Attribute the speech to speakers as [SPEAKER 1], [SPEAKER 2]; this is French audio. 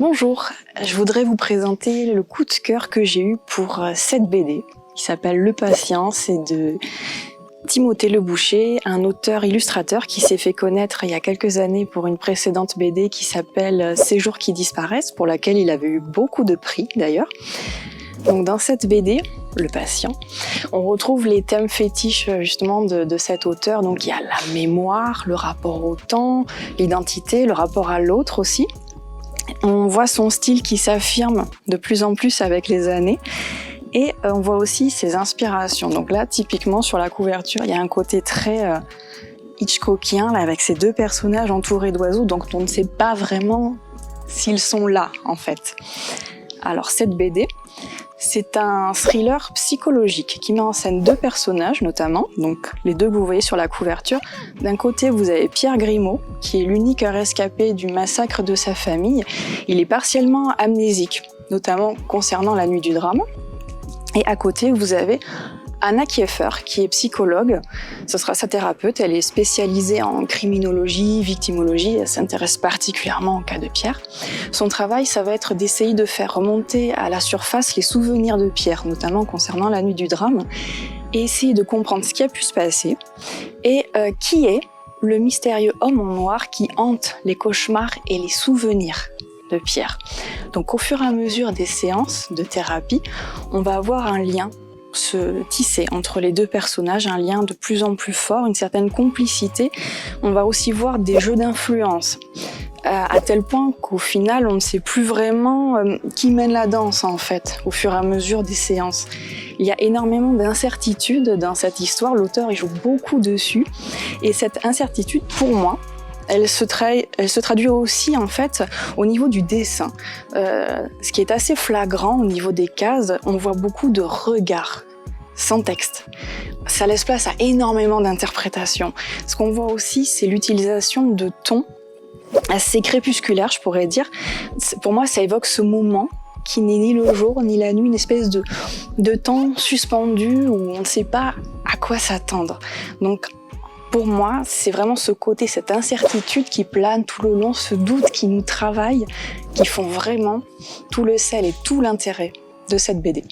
[SPEAKER 1] Bonjour, je voudrais vous présenter le coup de cœur que j'ai eu pour cette BD qui s'appelle Le Patient. C'est de Timothée Le Boucher, un auteur-illustrateur qui s'est fait connaître il y a quelques années pour une précédente BD qui s'appelle Ces jours qui disparaissent, pour laquelle il avait eu beaucoup de prix d'ailleurs. Donc dans cette BD, Le Patient, on retrouve les thèmes fétiches justement de cet auteur. Donc il y a la mémoire, le rapport au temps, l'identité, le rapport à l'autre aussi. On voit son style qui s'affirme de plus en plus avec les années et on voit aussi ses inspirations. Donc là, typiquement sur la couverture, il y a un côté très Hitchcockien là, avec ces deux personnages entourés d'oiseaux, donc on ne sait pas vraiment s'ils sont là en fait. Alors cette BD, c'est un thriller psychologique qui met en scène deux personnages notamment, donc les deux que vous voyez sur la couverture. D'un côté, vous avez Pierre Grimaud, qui est l'unique rescapé du massacre de sa famille. Il est partiellement amnésique, notamment concernant la nuit du drame. Et à côté, vous avez Anna Kieffer, qui est psychologue. Ce sera sa thérapeute. Elle est spécialisée en criminologie, victimologie. Elle s'intéresse particulièrement au cas de Pierre. Son travail, ça va être d'essayer de faire remonter à la surface les souvenirs de Pierre, notamment concernant la nuit du drame, et essayer de comprendre ce qui a pu se passer et qui est le mystérieux homme en noir qui hante les cauchemars et les souvenirs de Pierre. Donc au fur et à mesure des séances de thérapie, on va avoir un lien se tisser entre les deux personnages, un lien de plus en plus fort, une certaine complicité. On va aussi voir des jeux d'influence, à tel point qu'au final, on ne sait plus vraiment qui mène la danse en fait, au fur et à mesure des séances. Il y a énormément d'incertitudes dans cette histoire, l'auteur il joue beaucoup dessus, et cette incertitude, pour moi, elle se traduit aussi en fait au niveau du dessin. Ce qui est assez flagrant au niveau des cases, on voit beaucoup de regards sans texte. Ça laisse place à énormément d'interprétations. Ce qu'on voit aussi, c'est l'utilisation de tons assez crépusculaires, je pourrais dire. Pour moi, ça évoque ce moment qui n'est ni le jour ni la nuit, une espèce de temps suspendu où on ne sait pas à quoi s'attendre. Donc, pour moi, c'est vraiment ce côté, cette incertitude qui plane tout le long, ce doute qui nous travaille, qui font vraiment tout le sel et tout l'intérêt de cette BD.